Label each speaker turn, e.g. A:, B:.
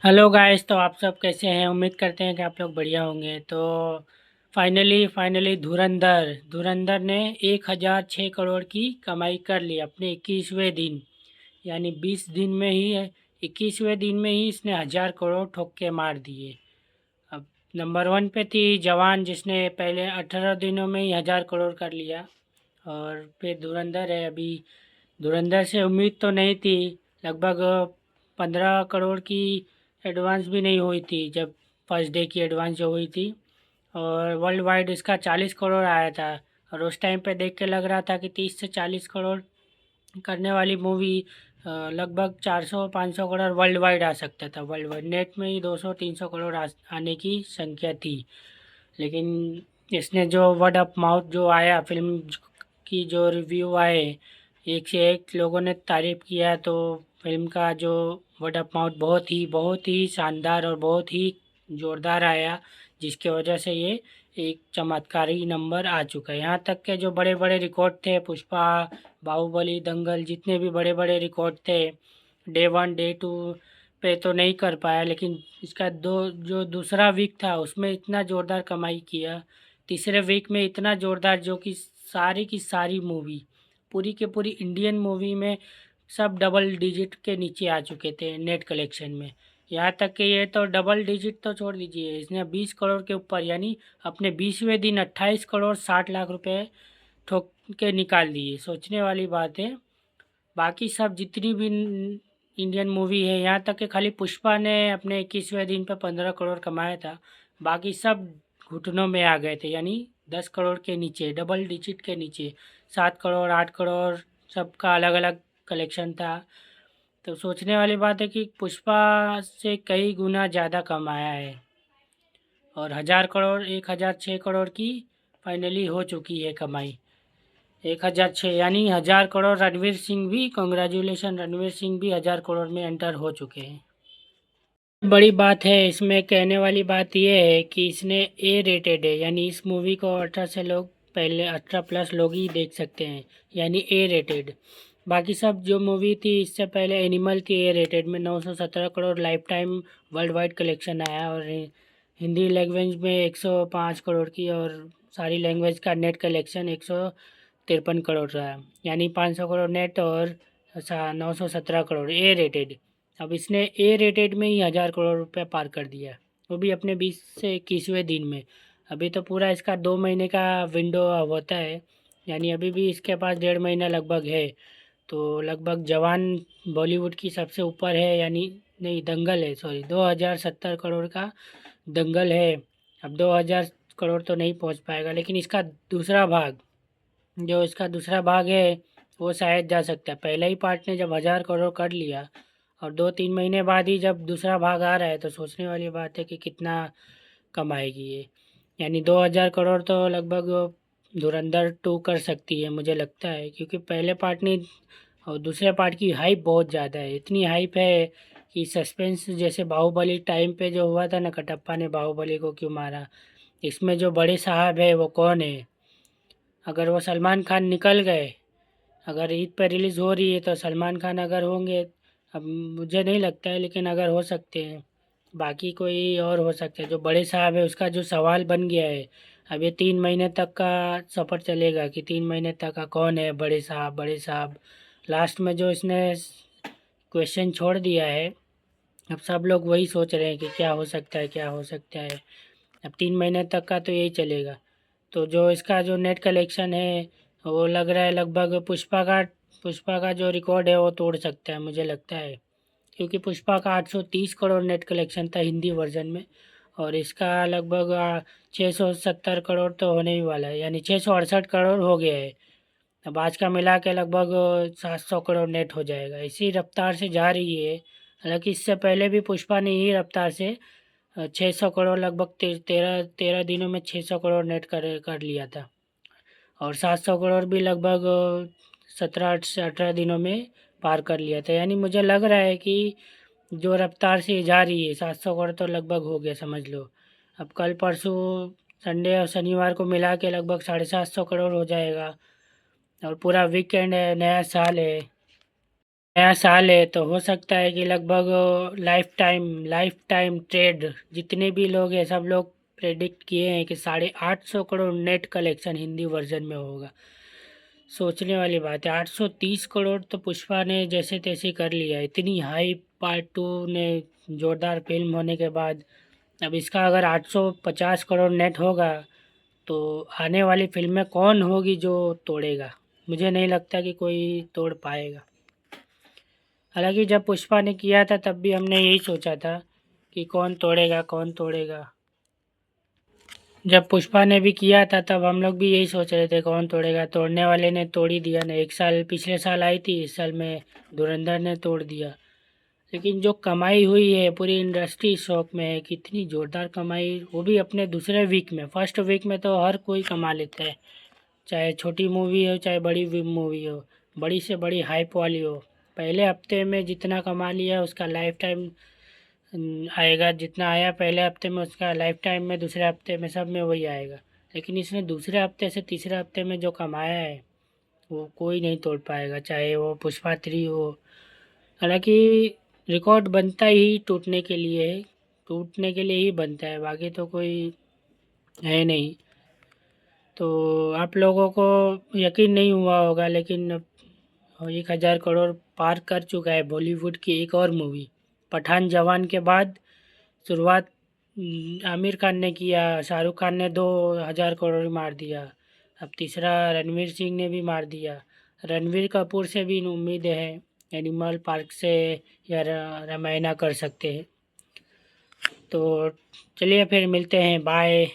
A: Hello guys, तो आप सब कैसे हैं? उम्मीद करते हैं कि आप लोग बढ़िया होंगे। तो फाइनली धुरंधर धुरंधर ने 1006 करोड़ की कमाई कर ली अपने 21वें दिन, यानी 20 दिन में ही 21वें दिन में ही इसने 1000 करोड़ ठोक के मार दिए। अब नंबर 1 पे थी जवान, जिसने पहले 18 दिनों में ही 1000 करोड़ कर लिया। और फिर धुरंधर है अभी। धुरंधर से उम्मीद तो नहीं थी, लगभग 15 करोड़ की एडवांस भी नहीं हुई थी जब फर्स्ट डे की एडवांस जो हुई थी। और वर्ल्ड वाइड इसका 40 करोड़ आया था। और उस टाइम पे देख के लग रहा था कि 30 से 40 करोड़ करने वाली मूवी लगभग 400-500 करोड़ वर्ल्ड वाइड आ सकता था। वर्ल्ड वाइड नेट में ही 200-300 करोड़ आने की संख्या थी। लेकिन इसने जो वर्ड ऑफ माउथ जो आया, फिल्म की जो रिव्यू आए, एक से एक लोगों ने तारीफ़ किया। तो फिल्म का जो वर्ड ऑफ माउथ बहुत ही शानदार और बहुत ही ज़ोरदार आया, जिसकी वजह से ये एक चमत्कारी नंबर आ चुका है। यहाँ तक के जो बड़े बड़े रिकॉर्ड थे, पुष्पा, बाहुबली, दंगल, जितने भी बड़े बड़े रिकॉर्ड थे, डे वन डे टू पे तो नहीं कर पाया, लेकिन इसका जो दूसरा वीक था उसमें इतना ज़ोरदार कमाई किया। तीसरे वीक में इतना ज़ोरदार, जो कि सारी की सारी मूवी, पूरी के पूरी इंडियन मूवी में सब डबल डिजिट के नीचे आ चुके थे नेट कलेक्शन में। यहाँ तक कि ये तो डबल डिजिट तो छोड़ दीजिए, इसने 20 करोड़ के ऊपर, यानी अपने 20वें दिन 28 करोड़ 60 लाख रुपए ठोक के निकाल दिए। सोचने वाली बात है। बाकी सब जितनी भी इंडियन मूवी है, यहाँ तक कि खाली पुष्पा ने अपने 21वें दिन पे 15 करोड़ कमाया था। बाकी सब घुटनों में आ गए थे, यानी 10 करोड़ के नीचे, डबल डिजिट के नीचे, 7 करोड़ 8 करोड़, सबका अलग अलग कलेक्शन था। तो सोचने वाली बात है कि पुष्पा से कई गुना ज़्यादा कमाया है। और 1000 करोड़ 1006 करोड़ की फाइनली हो चुकी है कमाई। 1006 यानी 1000 करोड़। रणवीर सिंह भी, कॉन्ग्रेचुलेशन, रणवीर सिंह भी 1000 करोड़ में एंटर हो चुके हैं। बड़ी बात है इसमें, कहने वाली बात यह है कि इसने ए रेटेड है, यानी इस मूवी को 18 से लोग, पहले 18+ लोग ही देख सकते हैं, यानी ए रेटेड। बाकी सब जो मूवी थी इससे पहले, एनिमल थी ए रेटेड में 917 crore life time world wide collection आया। और हिंदी लैंग्वेज में 105 करोड़ की, और सारी लैंग्वेज का नेट कलेक्शन 153 करोड़ रहा, यानी 500 करोड़ नेट और 917 करोड़ ए रेटेड। अब इसने ए रेटेड में ही 1000 करोड़ रुपये पार कर दिया, वो भी अपने 20 से 21वें दिन में। अभी तो पूरा इसका 2 महीने का विंडो होता है, यानी अभी भी इसके पास 1.5 महीना लगभग है। तो लगभग जवान बॉलीवुड की सबसे ऊपर है, यानी नहीं, दंगल है, सॉरी, 2070 करोड़ का दंगल है। अब 2000 करोड़ तो नहीं पहुंच पाएगा, लेकिन इसका दूसरा भाग, जो इसका दूसरा भाग है, वो शायद जा सकता है। पहले ही पार्ट ने जब 1000 करोड़ कर लिया, और 2-3 महीने बाद ही जब दूसरा भाग आ रहा है, तो सोचने वाली बात है कि कितना कमाएगी ये। यानी 2000 करोड़ तो लगभग धुरंधर 2 कर सकती है, मुझे लगता है, क्योंकि पहले पार्ट ने और दूसरे पार्ट की हाइप बहुत ज़्यादा है। इतनी हाइप है कि सस्पेंस, जैसे बाहुबली टाइम पे जो हुआ था ना, कटप्पा ने बाहुबली को क्यों मारा, इसमें जो बड़े साहब है वो कौन है। अगर वो सलमान खान निकल गए, अगर ईद पर रिलीज़ हो रही है तो सलमान खान अगर होंगे, अब मुझे नहीं लगता है, लेकिन अगर हो सकते हैं, बाकी कोई और हो सकता है। जो बड़े साहब है उसका जो सवाल बन गया है, अब ये 3 महीने तक का सफ़र चलेगा कि 3 महीने तक का कौन है बड़े साहब, बड़े साहब। लास्ट में जो इसने क्वेश्चन छोड़ दिया है, अब सब लोग वही सोच रहे हैं कि क्या हो सकता है, क्या हो सकता है। अब 3 महीने तक का तो यही चलेगा। तो जो इसका जो नेट कलेक्शन है, वो लग रहा है लगभग पुष्पा का जो रिकॉर्ड है वो तोड़ सकता है, मुझे लगता है। क्योंकि पुष्पा का 830 करोड़ नेट कलेक्शन था हिंदी वर्जन में, और इसका लगभग 670 करोड़ तो होने ही वाला है, यानी 668 करोड़ हो गया है। अब आज का मिला के लगभग 700 करोड़ नेट हो जाएगा। इसी रफ्तार से जा रही है। हालांकि इससे पहले भी पुष्पा ने यही रफ्तार से 600 करोड़, लगभग 13 दिनों में 600 करोड़ नेट कर लिया था। और 700 करोड़ भी लगभग 17 से 18 दिनों में पार कर लिया था। यानी मुझे लग रहा है कि जो रफ्तार से जा रही है, 700 करोड़ तो लगभग हो गया, समझ लो। अब कल परसों संडे और शनिवार को मिला के लगभग 750 करोड़ हो जाएगा। और पूरा वीकेंड है, नया साल है। नया साल है तो हो सकता है कि लगभग लाइफ टाइम ट्रेड जितने भी लोग हैं सब लोग प्रेडिक्ट किए हैं कि 850 crore net collection Hindi version में होगा। सोचने वाली बात है, 830 करोड़ तो पुष्पा ने जैसे तैसे कर लिया। इतनी हाई पार्ट टू ने जोरदार फिल्म होने के बाद अब इसका अगर 850 करोड़ नेट होगा तो आने वाली फिल्में कौन होगी जो तोड़ेगा? मुझे नहीं लगता कि कोई तोड़ पाएगा। हालांकि जब पुष्पा ने किया था तब भी हमने यही सोचा था कि कौन तोड़ेगा कौन तोड़ेगा। जब पुष्पा ने भी किया था तब हम लोग भी यही सोच रहे थे कौन तोड़ेगा, तोड़ने वाले ने तोड़ ही दिया ना। एक साल पिछले साल आई थी, इस साल में धुरंधर ने तोड़ दिया। लेकिन जो कमाई हुई है पूरी इंडस्ट्री शौक में है, कितनी ज़ोरदार कमाई, वो भी अपने दूसरे वीक में। फर्स्ट वीक में तो हर कोई कमा लेता है, चाहे छोटी मूवी हो चाहे बड़ी मूवी हो, बड़ी से बड़ी हाइप वाली हो। पहले हफ्ते में जितना कमा लिया उसका लाइफ टाइम आएगा, जितना आया पहले हफ्ते में उसका लाइफ टाइम में दूसरे हफ्ते में सब में वही आएगा। लेकिन इसने दूसरे हफ्ते से तीसरे हफ्ते में जो कमाया है वो कोई नहीं तोड़ पाएगा, चाहे वो पुष्पा 3 हो। हालांकि रिकॉर्ड बनता ही टूटने के लिए है, टूटने के लिए ही बनता है, बाकी तो कोई है नहीं। तो आप लोगों को यकीन नहीं हुआ होगा लेकिन 1,000 करोड़ पार कर चुका है बॉलीवुड की एक और मूवी। पठान जवान के बाद शुरुआत आमिर खान ने किया, शाहरुख खान ने 2,000 करोड़ मार दिया, अब तीसरा रणवीर सिंह ने भी मार दिया। रणवीर कपूर से भी उम्मीद है, एनिमल पार्क से या रामायणा कर सकते हैं। तो चलिए फिर मिलते हैं, बाय।